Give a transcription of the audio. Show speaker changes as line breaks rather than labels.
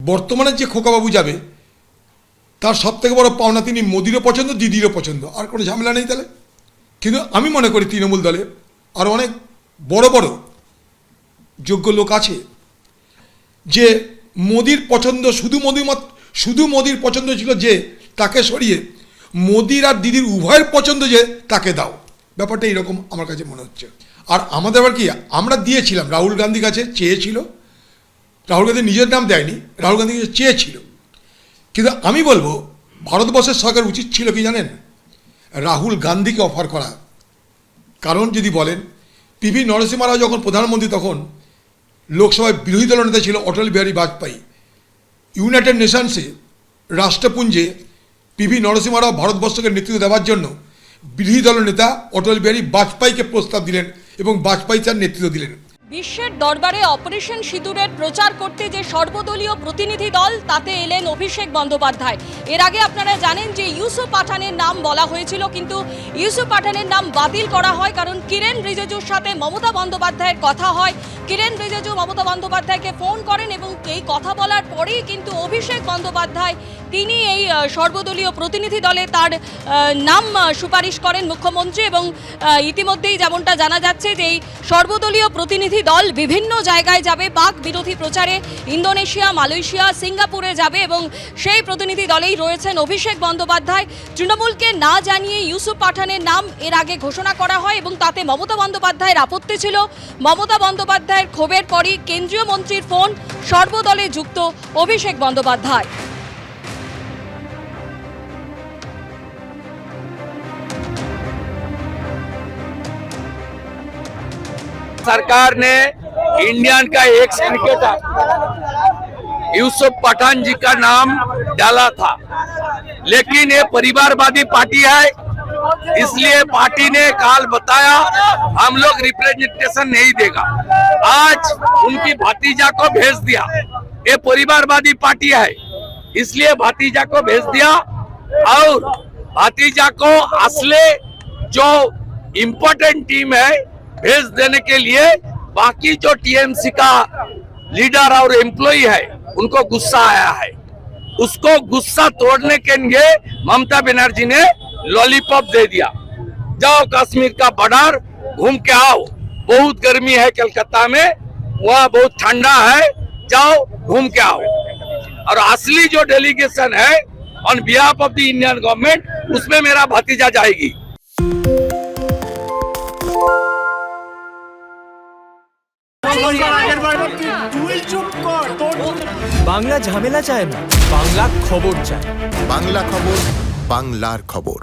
বর্তমানে যে খোকাবাবু যাবে তার সবথেকে বড় পাওনা তিনি মোদিরও পছন্দ, দিদিরও পছন্দ, আর কোনো ঝামেলা নেই তাহলে। কিন্তু আমি মনে করি তৃণমূল দলে আরও অনেক বড় বড় যোগ্য লোক আছে যে মোদির পছন্দ, শুধু মোদির পছন্দ ছিল যে তাকে সরিয়ে মোদির আর দিদির উভয়ের পছন্দ যে তাকে দাও, ব্যাপারটা এইরকম আমার কাছে মনে হচ্ছে। আর আমাদের আবার কি, আমরা দিয়েছিলাম, রাহুল গান্ধীর কাছে চেয়েছিল, রাহুল গান্ধী নিজের নাম দেয়নি, রাহুল গান্ধী কাছে চেয়েছিল। কিন্তু আমি বলবো ভারতবর্ষের সরকার উচিত ছিল কি জানেন, রাহুল গান্ধীকে অফার করা। কারণ যদি বলেন পিভি নরসিংহ রাও যখন প্রধানমন্ত্রী তখন লোকসভায় বিরোধী দল নেতা ছিল অটল বিহারী বাজপেয়ী। ইউনাইটেড নেশনসে রাষ্ট্রপুঞ্জে পিভি নরসিংহ রাও ভারতবর্ষকে নেতৃত্ব দেওয়ার জন্য বিরোধী দল নেতা অটল বিহারী বাজপেয়ীকে প্রস্তাব দিলেন এবং বাজপেয়ী তার নেতৃত্ব দিলেন।
বিশ্বের দরবারে অপারেশন সিঁদুরের প্রচার করতে যে সর্বদলীয় প্রতিনিধি দল, তাতে এলেন অভিষেক বন্দ্যোপাধ্যায়। এর আগে আপনারা জানেন যে ইউসুফ পাঠানের নাম বলা হয়েছিল, কিন্তু ইউসুফ পাঠানের নাম বাতিল করা হয় কারণ কিরেন রিজিজুর সাথে মমতা বন্দ্যোপাধ্যায়ের কথা হয়। কিরেন রিজিজু মমতা বন্দ্যোপাধ্যায়কে ফোন করেন এবং এই কথা বলার পরেই কিন্তু অভিষেক বন্দ্যোপাধ্যায় তিনি এই সর্বদলীয় প্রতিনিধি দলে তার নাম সুপারিশ করেন মুখ্যমন্ত্রী। এবং ইতিমধ্যেই যেমনটা জানা যাচ্ছে যে এই সর্বদলীয় প্রতিনিধি দল বিভিন্ন জায়গায় যাবে, পাক বিরোধী প্রচারে ইন্দোনেশিয়া, মালয়েশিয়া, সিঙ্গাপুরে যাবে এবং সেই প্রতিনিধি দলেই রয়েছেন অভিষেক বন্দ্যোপাধ্যায়। তৃণমূলকে না জানিয়ে ইউসুফ পাঠানের নাম এর আগে ঘোষণা করা হয় এবং তাতে মমতা বন্দ্যোপাধ্যায়ের আপত্তি ছিল। মমতা বন্দ্যোপাধ্যায়ের ক্ষোভের পরই কেন্দ্রীয় মন্ত্রীর ফোন, সর্বদলে যুক্ত অভিষেক বন্দ্যোপাধ্যায়।
सरकार ने इंडियन का एक क्रिकेटर यूसुफ पठान जी का नाम डाला था, लेकिन ये परिवारवादी पार्टी है, इसलिए पार्टी ने काल बताया हम लोग रिप्रेजेंटेशन नहीं देगा। आज उनकी भतीजा को भेज दिया, ये परिवारवादी पार्टी है इसलिए भतीजा को भेज दिया। और भतीजा को असले जो इम्पोर्टेंट टीम है भेज देने के लिए बाकी जो टीएमसी का लीडर और एम्प्लॉय है उनको गुस्सा आया है। उसको गुस्सा तोड़ने के लिए ममता बनर्जी ने लॉलीपॉप दे दिया, जाओ कश्मीर का बॉर्डर घूम के आओ, बहुत गर्मी है कलकत्ता में, वहाँ बहुत ठंडा है, जाओ घूम के आओ। और असली जो डेलीगेशन है on behalf of the Indian government, उसमें मेरा भतीजा जाएगी।
বাংলা ঝামেলা চায় না, বাংলা খবর চায়।
বাংলা খবর, বাংলার খবর।